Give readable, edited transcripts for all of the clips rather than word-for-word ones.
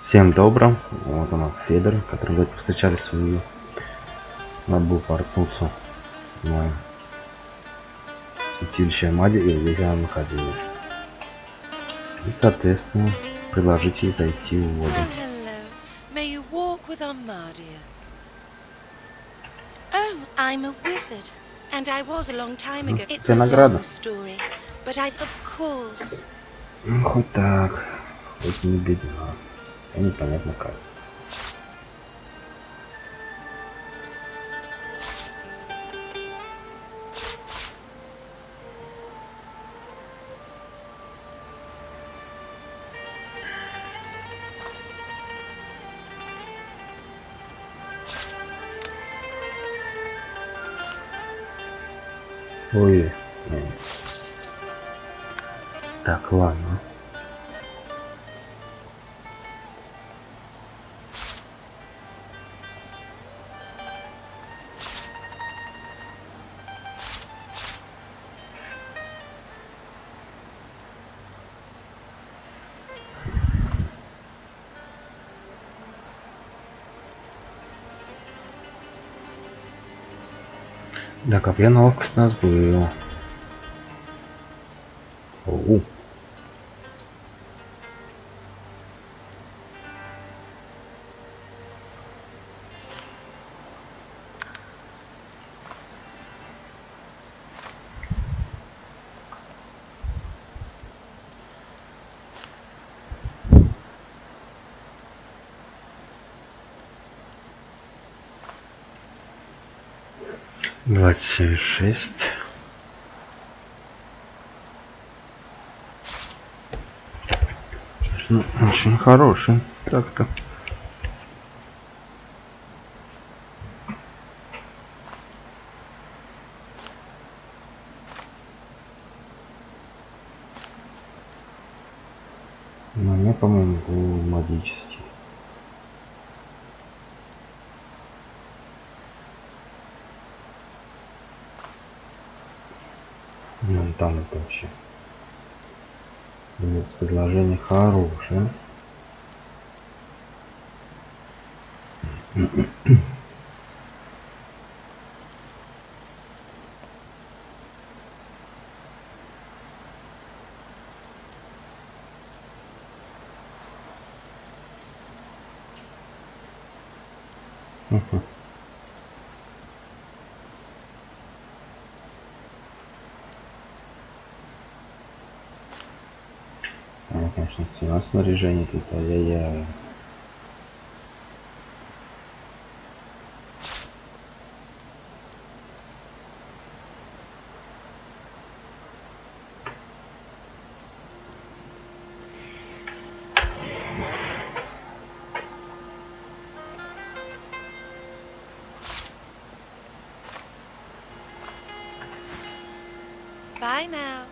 Всем добрым. Вот у нас Федор, который мы встречали свою. Надо было портнуться на святилище Мади, и здесь она находилась. И, соответственно, предложить ей зайти в воду. Oh, I'm a wizard, and I was a long time ago. It's Тебе a награда. long story, but of course. Ну, хоть так. Хоть не бедна. А непонятно как. Ой. Так, ладно. Да, копья на ловкость нас было. Оу. Двадцать шесть. Очень хороший. Так-то. Но мне, по-моему, был магический. Ну, там это вообще. Нет, предложение хорошее. Конечно, цена снаряжения тут, ай-яй-яй. Bye now.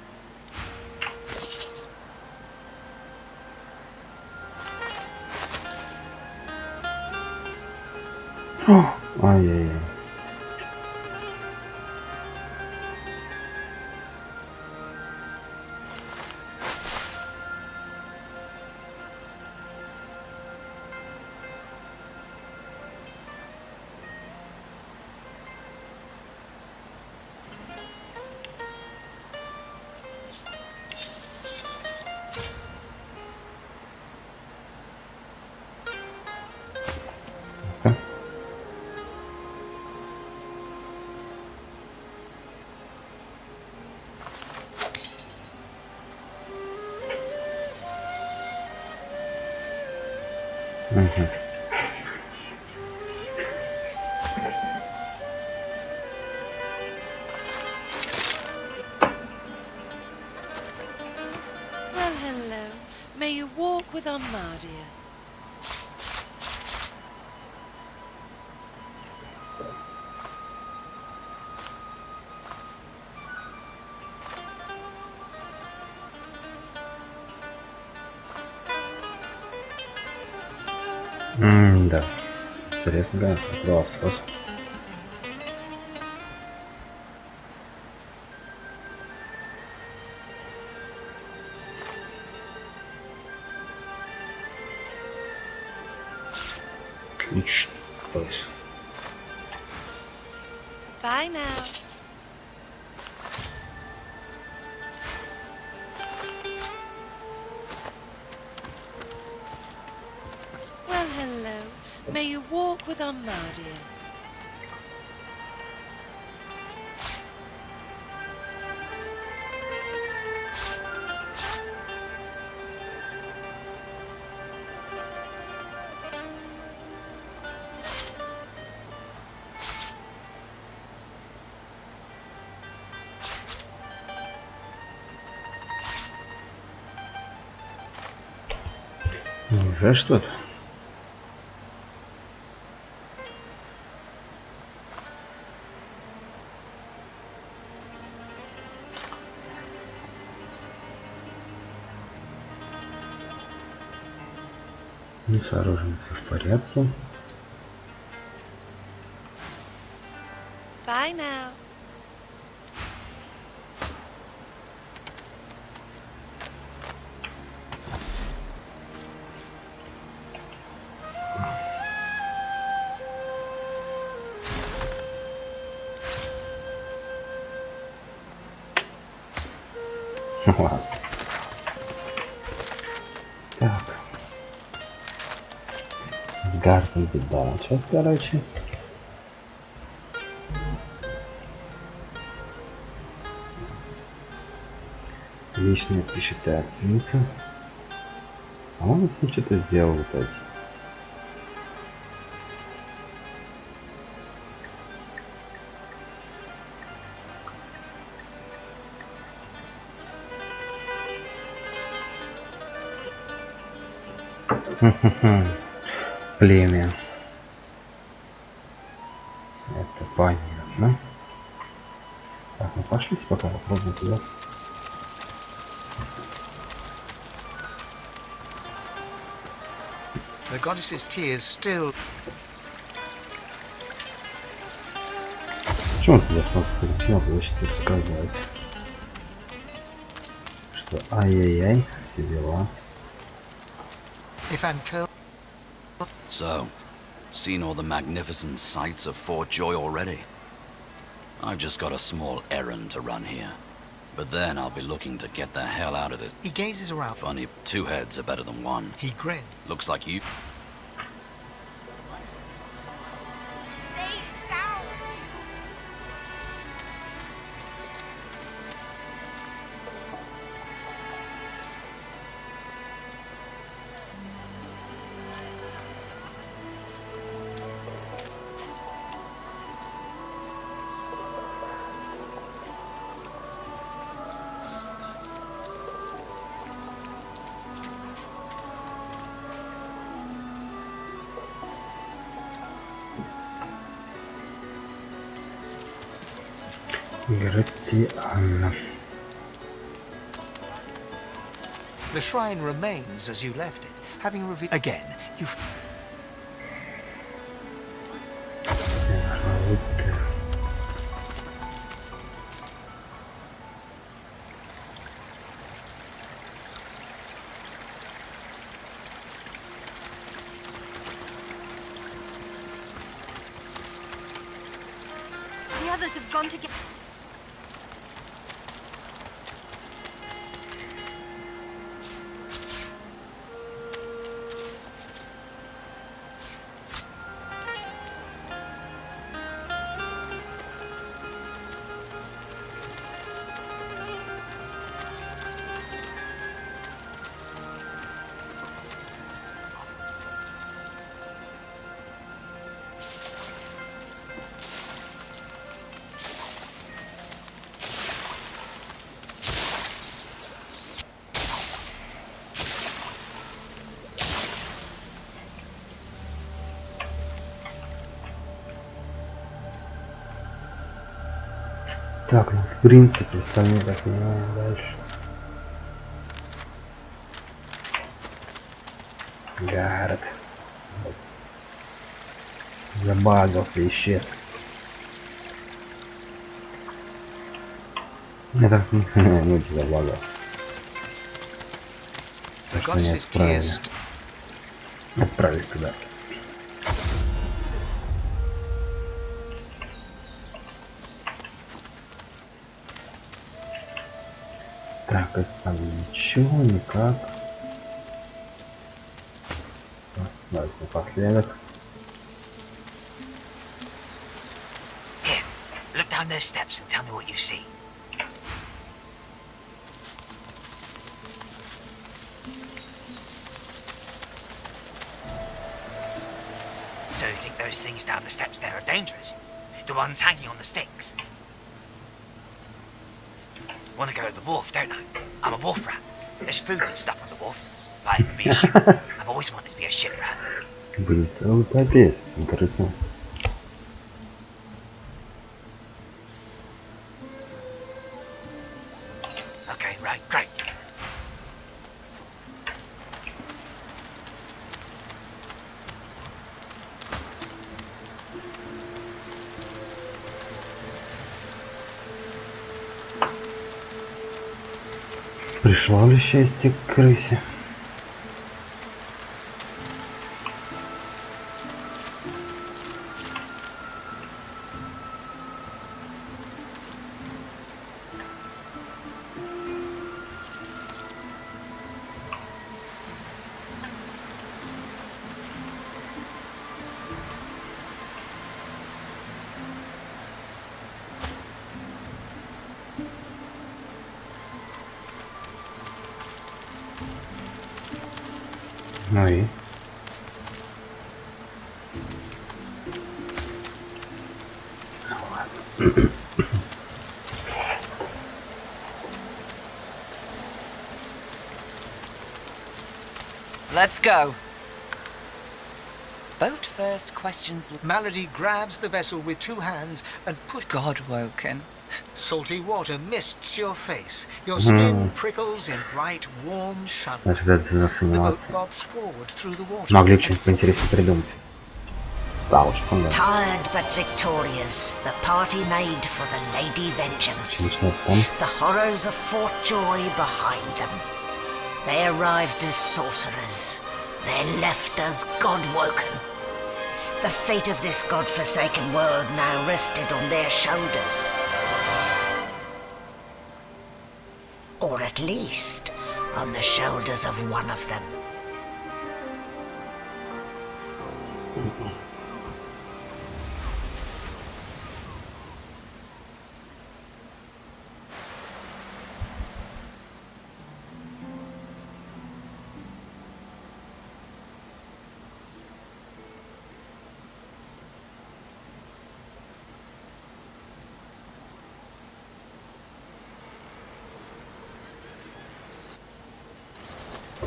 Ай-яй-яй. Угу. Well, hello. May you walk with Armadia. Да. Интересно, да, открывался способ. уничтожить. Bye now. Well, hello. May you walk with Armadio. Уже что-то? Не с оружием всё в порядке. Bye now. Ладно. Так. С Гартом беда. Сейчас, короче. Личная причитательница. А он с ним что-то сделал в итоге. Племя. Это понятно. Так, ну пошлите пока попробуем туда. The goddess's tears still. Почему он туда просто снял, хочется сказать? Что ай-яй-яй, все дела. If Ankel. So, seen all the magnificent sights of Fort Joy already? I've just got a small errand to run here. But then I'll be looking to get the hell out of this. He gazes around. Funny, two heads are better than one. He grins. Looks like you... Stay down. Гратианна. The shrine remains as you left it, having revealed again. You've. The others have gone to get... Так, ну в принципе, остальные так понимаем дальше. Гард. Забагался, исчез. Это ну тебя забагал. The То, что не goddess's tears. отправили туда. Так, это там ничего, никак. Давайте напоследок. Here, look down those steps and tell me what you see. So you think those things down the steps there are dangerous? The ones hanging on the sticks? Want to go to the wharf, don't I? I'm a wharf rat. There's food and stuff on the wharf. But I could be a ship. I've always wanted to be a ship rat. Будет целый побед. Интересно. Okay, right, great. Пришло ли счастье к крысе? Ну и? Let's go. Boat first, questions. Malady grabs the vessel with two hands and God woken. salty water mists your face. Your skin prickles in bright, warm sunlight. Значит, это для нас The boat анимация. bobs forward through the water. Могли and что-нибудь поинтереснее придумать. Да уж, да. Tired but victorious, the party made for the Lady Vengeance. Начнёт там. The horrors of Fort Joy behind them. They arrived as sorcerers. They left as God-woken. The fate of this God-forsaken world now rested on their shoulders. Or at least on the shoulders of one of them.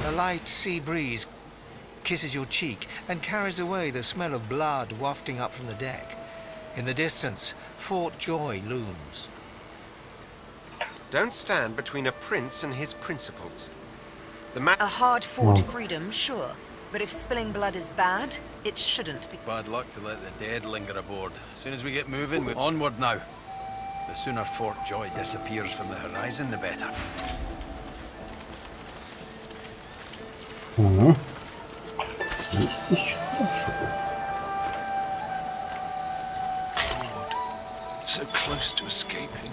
A light sea breeze kisses your cheek and carries away the smell of blood wafting up from the deck. In the distance, Fort Joy looms. Don't stand between a prince and his principles. The A hard-fought Oh. freedom, sure. But if spilling blood is bad, it shouldn't be. Bad luck to let the dead linger aboard. As soon as we get moving, we're onward now. The sooner Fort Joy disappears from the horizon, the better. Угу. Есть еще что-то. So close to escaping.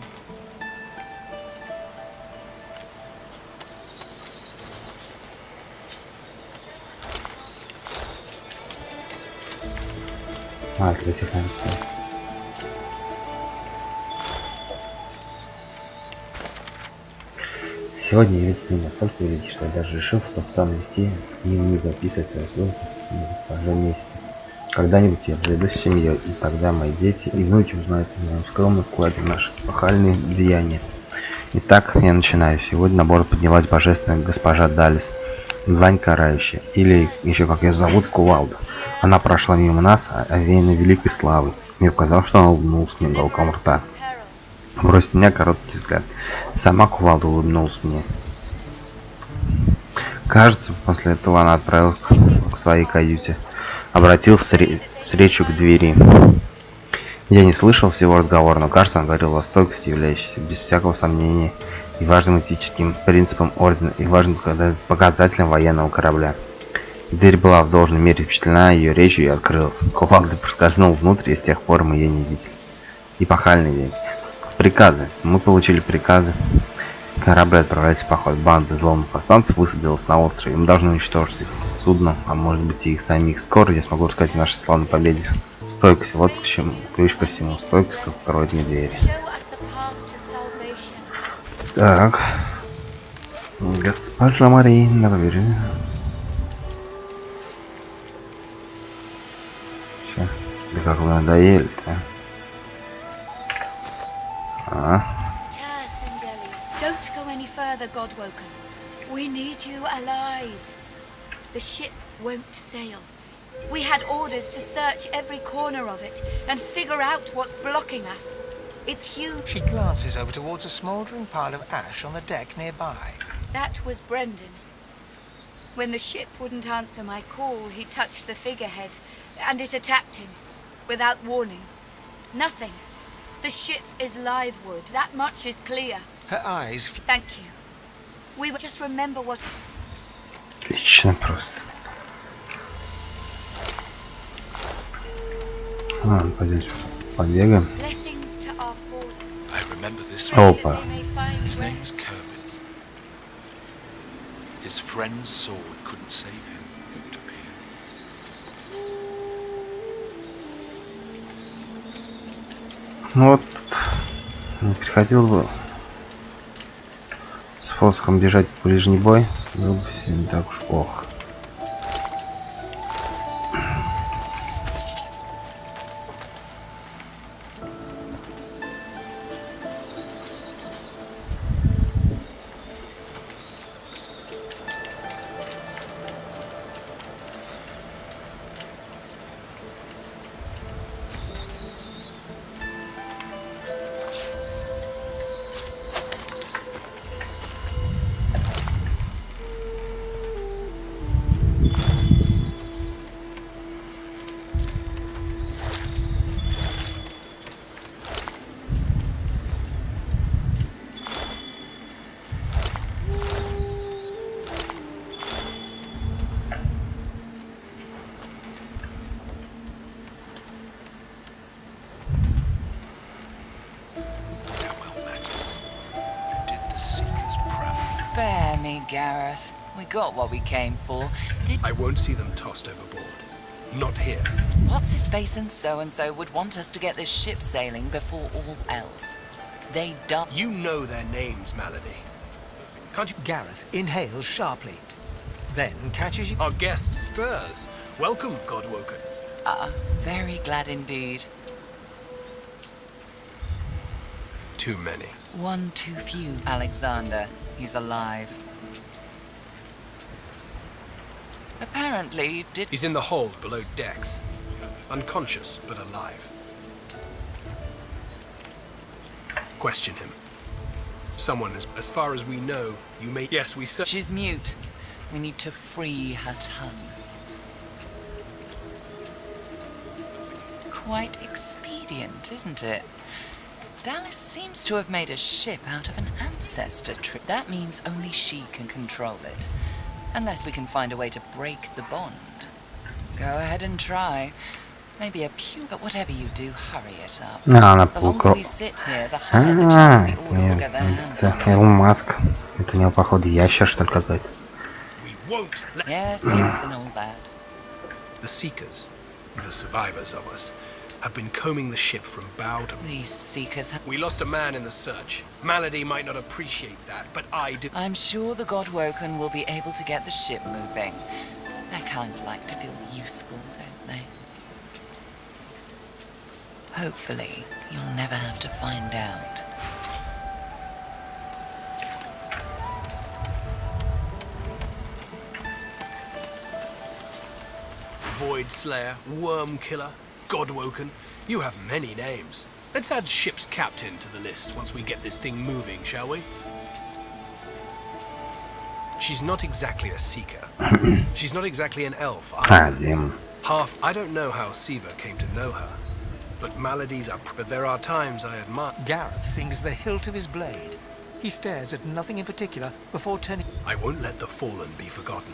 А, для этих концов. Сегодня я ведь меня настолько великий, что я даже решил, что стану вести дневник, записывать свои слова в месяце. Когда-нибудь я заведу семью, и тогда мои дети и внуки узнают о моем скромном вкладе в наши эпохальные деяния. Итак, я начинаю. Сегодня на борт поднялась божественная госпожа Далис, длань карающая, или еще как ее зовут, Кувалда. Она прошла мимо нас, овеянной великой славой. Мне показалось, что она улыбнулась мне уголком рта. Бросит меня короткий взгляд. Сама Кувалда улыбнулась мне. Кажется, после этого она отправилась к своей каюте. Обратился с речью к двери. Я не слышал всего разговора, но кажется, он говорил о стойкости, являющейся без всякого сомнения и важным этическим принципом ордена, и важным показателем военного корабля. Дверь была в должной мере впечатлена ее речью и открылась. Кувалда проскользнул внутрь, и с тех пор мы ее не видели. Эпохальный день. Приказы. Мы получили приказы. Корабль отправляется в поход. Банда взломанных повстанцев высадилась на острове. Мы должны уничтожить их судно, а может быть и их самих. Скоро я смогу рассказать о нашей славной победе. Стойкость, вот к чему, ключ ко всему. Стойкость откроет мне двери. Так. Госпожа Мария, на побережье. Все. Да как вы надоели-то? Don't go any further, Godwoken. We need you alive. The ship won't sail. We had orders to search every corner of it and figure out what's blocking us. It's huge. She glances over towards a smouldering pile of ash on the deck nearby. That was Brendan. When the ship wouldn't answer my call, he touched the figurehead, and it attacked him. Without warning. Nothing. The ship is live wood. That much is clear. Her eyes... Thank you. We will just remember what... Отлично просто. Ладно, пойдем побегаем. Blessings to our fallen. I remember this Pray that Опа. they may find His name was rest. Kermit. His friend's sword couldn't save him, it would appear. Ну вот, не приходил бы с фосхом бежать в ближний бой, было бы все не так уж плохо. Farewell, Magnus. You did the Seekers proud. Spare me, Gareth. We got what we came for. I won't see them tossed overboard. Not here. What's his face and so would want us to get this ship sailing before all else. They done. You know their names, Malady. Can't you? Gareth inhales sharply, then catches you... Our guest stirs. Welcome, Godwoken. Very glad indeed. Too many. One too few. Alexander, he's alive. Apparently, you did. He's in the hold below decks. Unconscious, but alive. Question him. Someone has, as far as we know, you may... Yes, we search... She's mute. We need to free her tongue. Quite expedient, isn't it? Dallas seems to have made a ship out of an ancestor tree. That means only she can control it. Unless we can find a way to break the bond. Go ahead and try. Maybe a pew, but whatever you do, hurry it up. Она The longer we sit here, the higher the chance the Order will get their hands on это Илон Маск. Это у него, походу, ящер, что ли, какой-то. We won't let... Yes, yes, and all that. The Seekers, the survivors of us, have been combing the ship from bow to... These seekers have... We lost a man in the search. Malady might not appreciate that, but I do... I'm sure the Godwoken will be able to get the ship moving. They kind of like to feel useful, don't they? Hopefully, you'll never have to find out. Void Slayer, Worm Killer, Godwoken. You have many names. Let's add ship's captain to the list once we get this thing moving, shall we? She's not exactly a seeker. She's not exactly an elf either. Демон. Half... I don't know how Siva came to know her, but Malady's up. But there are times I admire... Gareth fingers the hilt of his blade. He stares at nothing in particular before turning... I won't let the fallen be forgotten.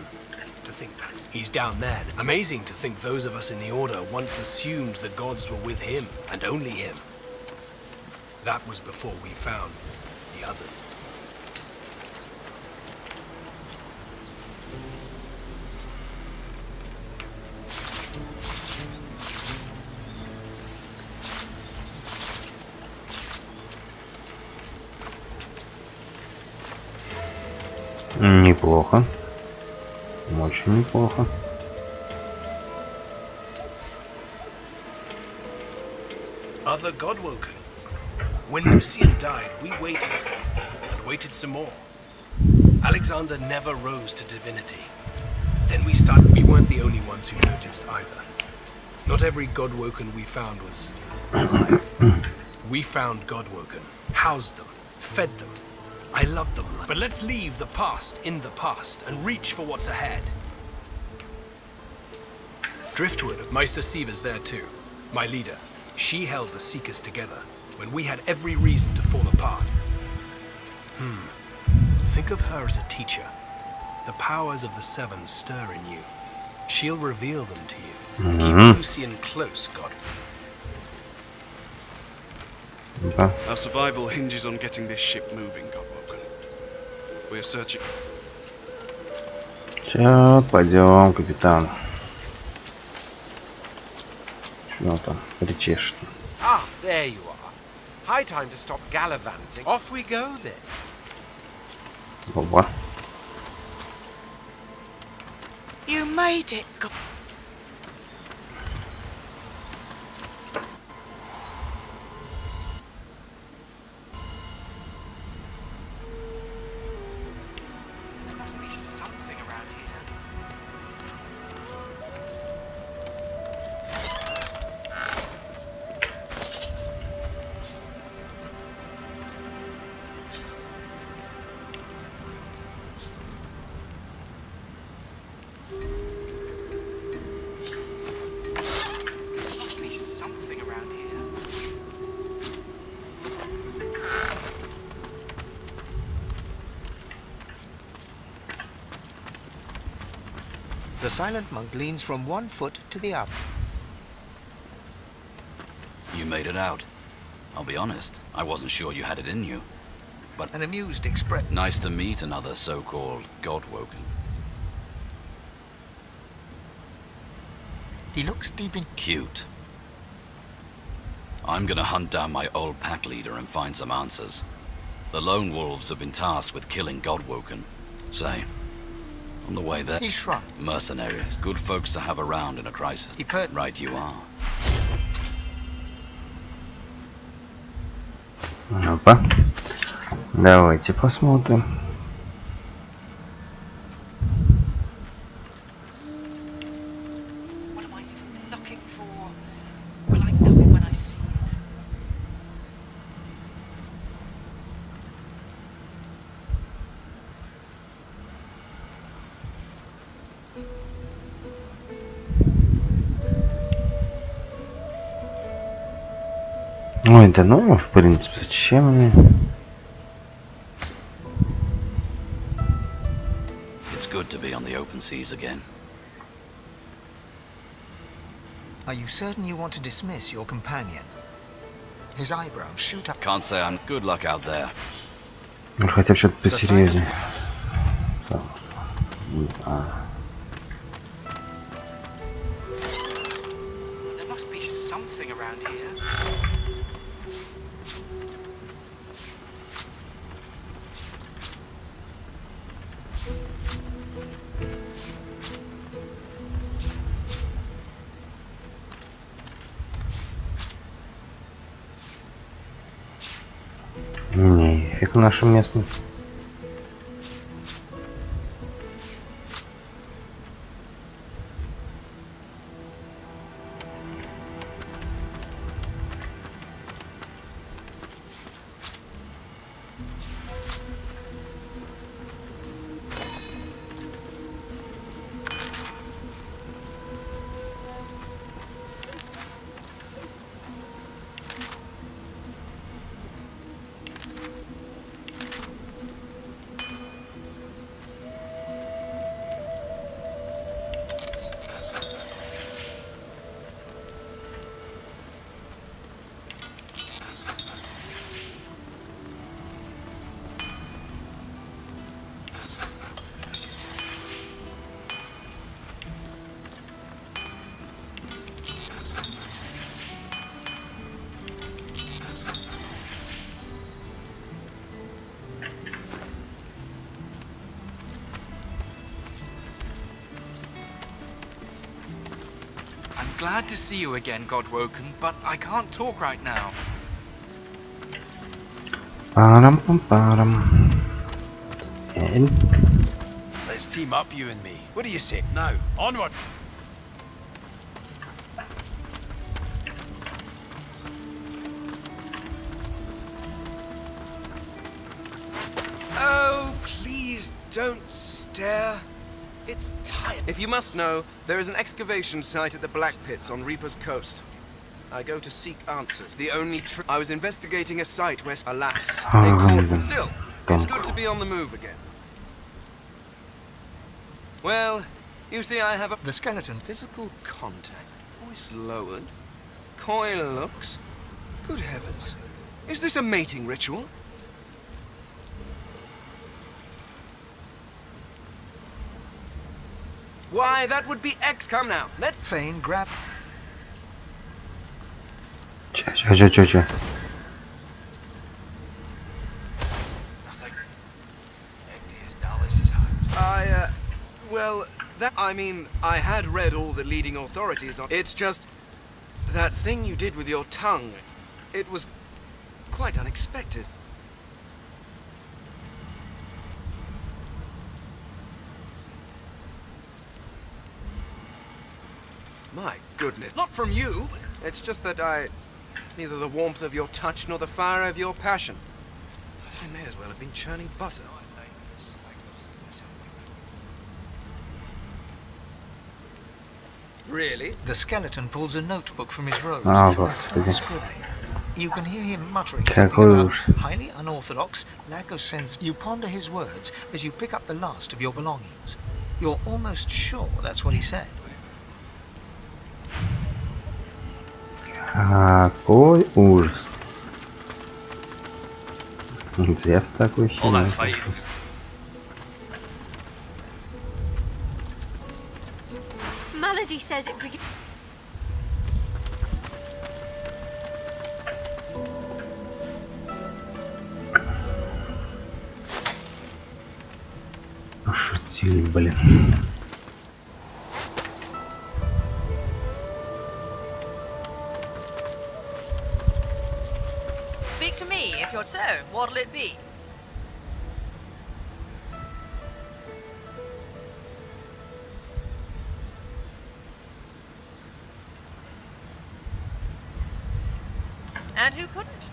To think that he's down there. Amazing to think those of us in the Order once assumed the gods were with him, and only him. That was before we found the others. Неплохо. Очень неплохо. Other Godwoken. When Lucian died, we waited, and waited some more. Alexander never rose to divinity. Then we started. We weren't the only ones who noticed either. Not every Godwoken we found was alive. We found Godwoken, housed them, fed them. I loved them. But let's leave the past in the past and reach for what's ahead. Driftwood, Meister Siever's there too. My leader. She held the Seekers together when we had every reason to fall apart. Think of her as a teacher. The powers of the Seven stir in you. She'll reveal them to you. Keep Lucian close, God. Our survival hinges on getting this ship moving, Godwoken. We are searching. Сейчас, пойдем, капитан. Что там? Причешет. Ah, there you are. High time to stop gallivanting. Off we go then. Опа. You made it, God. There must be something around here. There must be something around here. The silent monk leans from one foot to the other. You made it out. I'll be honest, I wasn't sure you had it in you. But An amused expression. nice to meet another so-called Godwoken. He looks deep in. Cute. I'm gonna hunt down my old pack leader and find some answers. The Lone Wolves have been tasked with killing Godwoken. Say, on the way there... He shrugged. Mercenaries, good folks to have around in a crisis. He put. Right you are. Опа. Давайте посмотрим. What am I even looking for? Will I know it when I see it? Ой, да ну, в принципе, зачем мне? It's good to be on the open seas again. Are you certain you want to dismiss your companion? His eyebrows shoot up. Can't say I'm... Good luck out there. Хотя бы что-то посерьезнее. There must be something around here. Нифиг нашим местным. Glad to see you again, Godwoken, but I can't talk right now. And Let's team up, you and me. What do you say? Now, onward! Oh, please don't stare. It's tired. If you must know, there is an excavation site at the Black Pits on Reaper's Coast. I go to seek answers. The only I was investigating a site where, alas, they caught me. Still, it's good to be on the move again. Well, you see, I have The skeleton. physical contact, voice lowered, coy looks. Good heavens. Is this a mating ritual? Why, that would be X. Come now, let's... Fane grab. Чё. Well, I had read all the leading authorities on... It's just... that thing you did with your tongue. It was quite unexpected. My goodness. Not from you! It's just that neither the warmth of your touch nor the fire of your passion. I may as well have been churning butter. Really? The skeleton pulls a notebook from his robes Oh, and starts scribbling. You can hear him muttering Какой something about ужас. highly unorthodox, lack of sense. You ponder his words as you pick up the last of your belongings. You're almost sure that's what he said. Какой ужас. Зря такой ощущение. Melody says it. Шутили, блин. Speak to me if your turn. What'll it be? And who couldn't?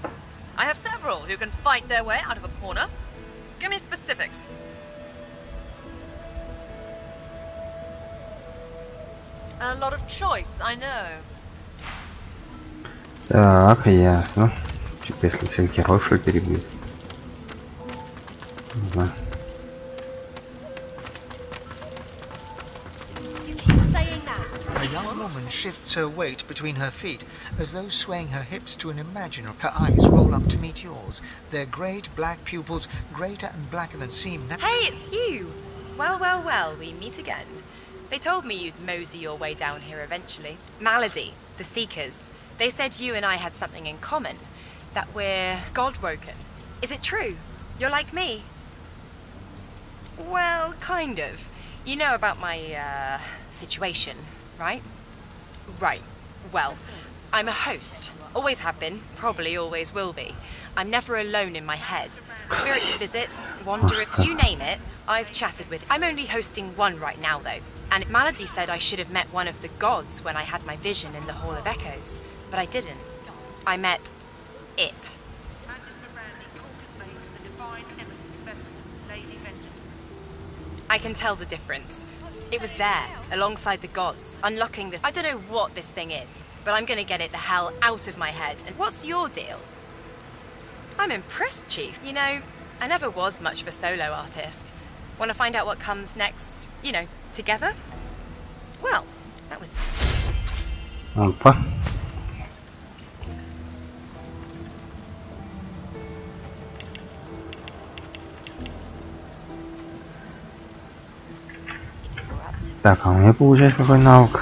I have several who can fight their way out of a corner. Give me specifics. A lot of choice, I know. Так, ясно. Типа, если всех героев что перебьют. Ага. A young woman shifts her weight between her feet, as though swaying her hips to an imaginary. Her eyes roll up to meet yours. Their great black pupils, greater and blacker than seem. Hey, it's you! Well, we meet again. They told me you'd mosey your way down here eventually. Malady, the Seekers. They said you and I had something in common. That we're God-woken. Is it true? You're like me? Well, kind of. You know about my, situation, right? Right. Well, I'm a host. Always have been. Probably always will be. I'm never alone in my head. Spirits visit, wander, you name it, I've chatted with. I'm only hosting one right now, though. And Malady said I should have met one of the gods when I had my vision in the Hall of Echoes. But I didn't. I met... it. I can tell the difference. It was there, alongside the gods, unlocking the... I don't know what this thing is, but I'm gonna get it the hell out of my head. And what's your deal? I'm impressed, Chief. You know, I never was much of a solo artist. Want to find out what comes next, you know, together? Well, that was... Опа. Так, а у меня получается какой навык?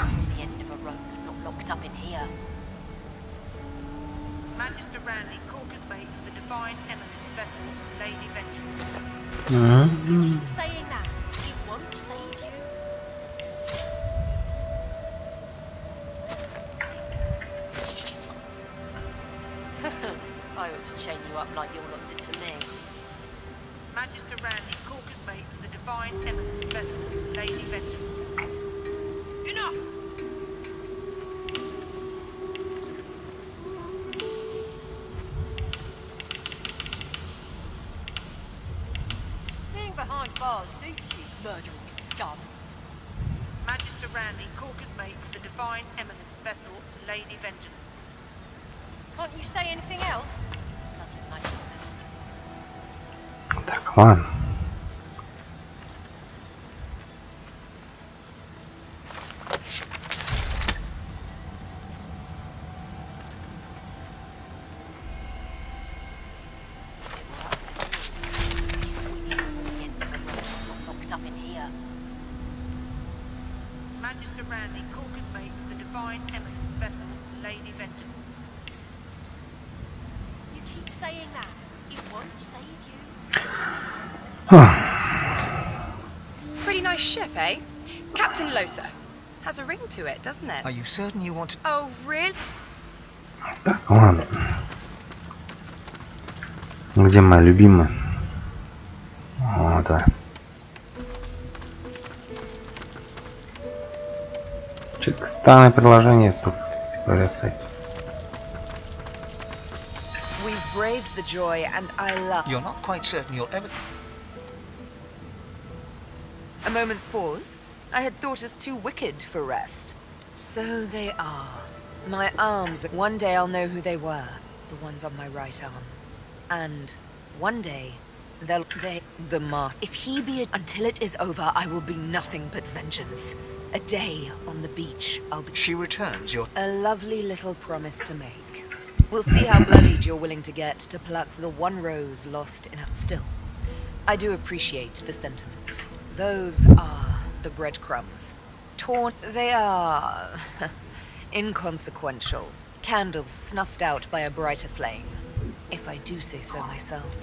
chain you up like your lot did to me. Magister Randy, Corker's mate for the Divine Eminence vessel, Lady Vengeance. Enough! Being behind bars suits you, murdering scum. Magister Randy, Corker's mate for the Divine Eminence vessel, Lady Vengeance. Can't you say anything else? Bloody magisters. Так, ладно. Locked up in here. Magister Randy, Corker's mate for the Divine Eminence vessel, Lady Vengeance. You keep saying that. It won't save you. Pretty nice ship, eh? Captain Losa. Has a ring to it, doesn't it? Are you certain you want to... Oh, really? Так, ладно. Где моя любимая? Вот, да. Что-то странное приложение тут, говорят, сайт. We've braved the joy, and I love... You're not quite certain you'll ever... A moment's pause. I had thought us too wicked for rest. So they are. My arms. One day I'll know who they were. The ones on my right arm. And one day, the mask. If he be it until it is over, I will be nothing but vengeance. A day on the beach, I'll be... She returns your... A lovely little promise to make. We'll see how bloodied you're willing to get to pluck the one rose lost in a... Still, I do appreciate the sentiment. Those are the breadcrumbs. Torn... They are... inconsequential. Candles snuffed out by a brighter flame. If I do say so myself.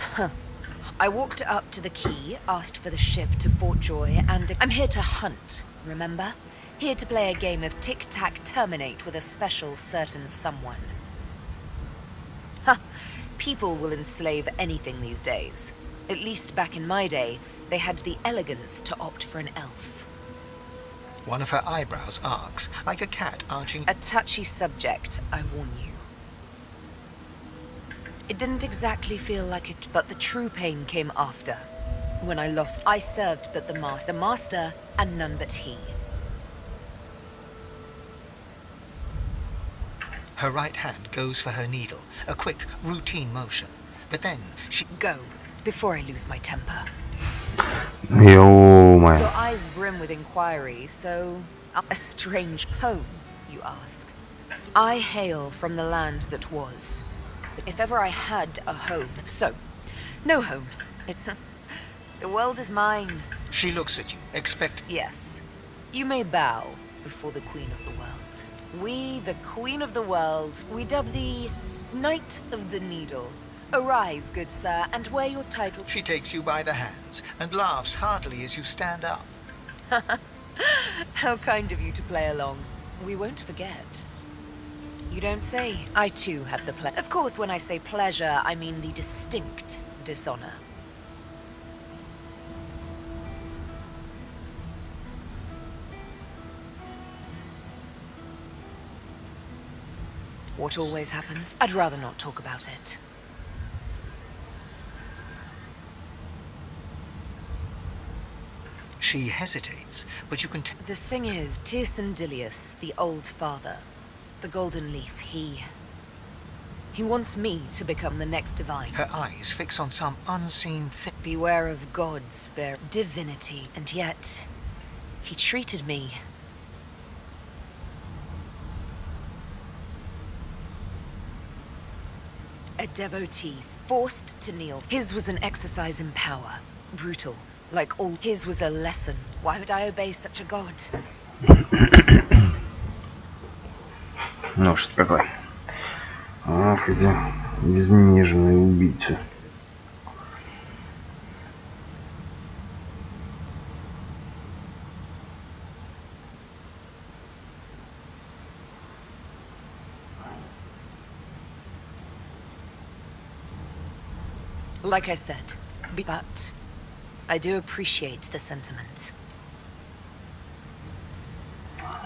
I walked up to the quay, asked for the ship to Fort Joy, and... I'm here to hunt, remember? Here to play a game of tic-tac-terminate with a special certain someone. Ha! People will enslave anything these days. At least back in my day, they had the elegance to opt for an elf. One of her eyebrows arcs, like a cat arching... A touchy subject, I warn you. It didn't exactly feel like a... But the true pain came after. When I lost, I served but the master, and none but he. Her right hand goes for her needle, a quick, routine motion. But then she... Go, before I lose my temper. Ё-моё. Your eyes brim with inquiry, so... A strange home, you ask. I hail from the land that was. If ever I had a home, so... No home. The world is mine. She looks at you, expect... Yes. You may bow before the Queen of the World. We, the Queen of the World, we dub thee Knight of the Needle. Arise, good sir, and wear your title. She takes you by the hands and laughs heartily as you stand up. How kind of you to play along. We won't forget. You don't say. I too had the pleasure. Of course, when I say pleasure, I mean the distinct dishonor. What always happens? I'd rather not talk about it. She hesitates, but you can The thing is, Tirsan Dilius, the old father, the Golden Leaf, he wants me to become the next divine. Her eyes fix on some unseen thing. Beware of gods, bear divinity, and yet he treated me. A devotee, forced to kneel. His was an exercise in power. Brutal, like all. His was a lesson. Why would I obey such a god? Ну что такое? Ах, эти изнеженные убийцы. Like I said, but I do appreciate the sentiment.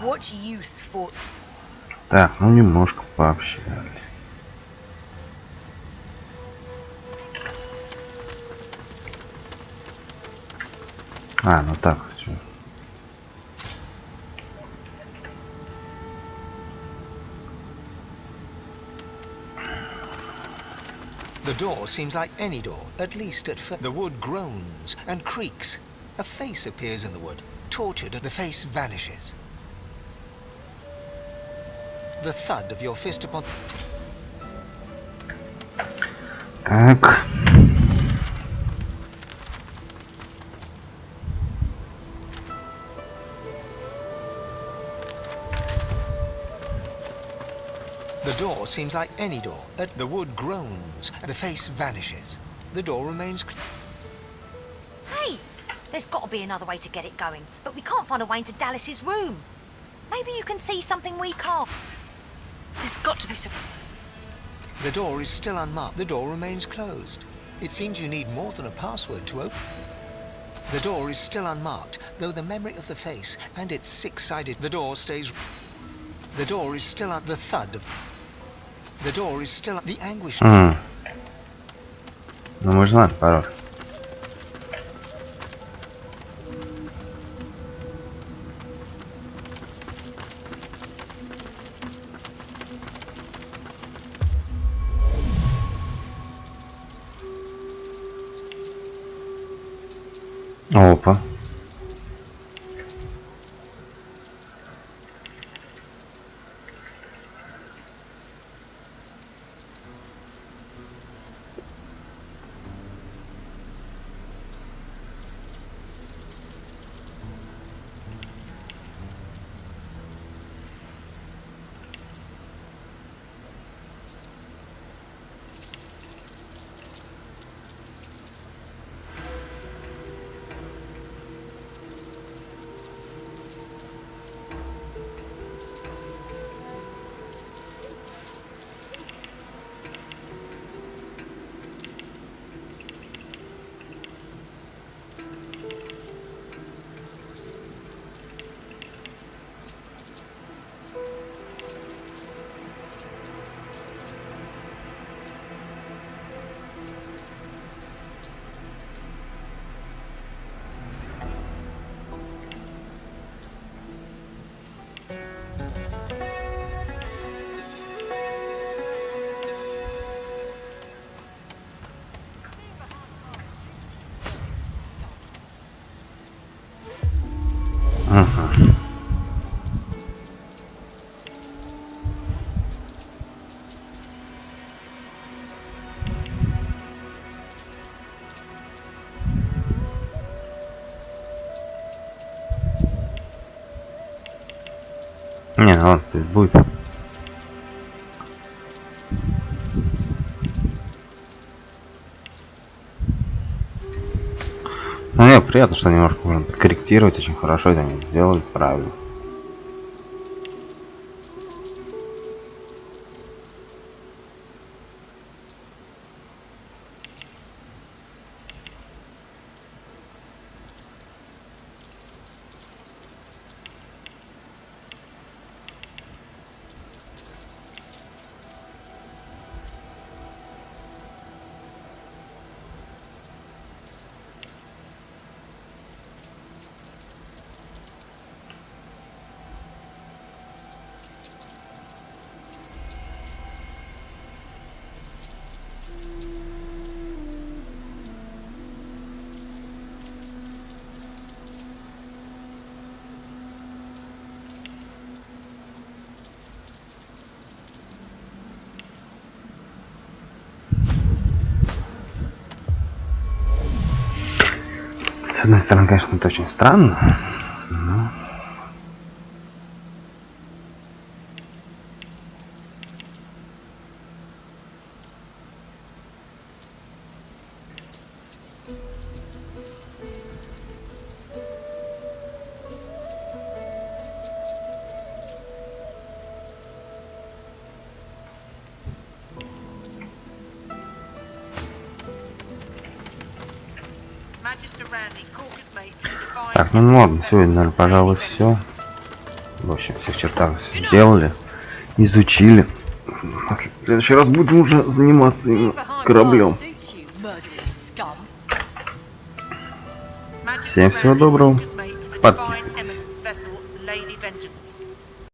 What use for... Так, ну немножко пообщались. А, ну так, все. The door seems like any door, at least at first. The wood groans and creaks. A face appears in the wood, tortured, and the face vanishes. The thud of your fist upon... Так. The door seems like any door. The wood groans, and the face vanishes. The door remains... Hey! There's got to be another way to get it going, but we can't find a way into Dallas's room. Maybe you can see something we can't. There's got to be some... The door is still unmarked. The door remains closed. It seems you need more than a password to open. The door is still unmarked, though the memory of the face and its six-sided... The door stays... The door is still the thud of... The door is still the anguish... Ну мы же знаем пароль. Опа. Не, ну ладно, то есть будет. Ну мне приятно, что немножко можно подкорректировать, очень хорошо это они сделали, правильно. С одной стороны, конечно, это очень странно, но... Так, ну ладно, сегодня, наверное, пожалуй, все. В общем, всех чертах сделали, изучили. В следующий раз будем уже заниматься именно кораблем. Всем всего доброго. Подписывайтесь.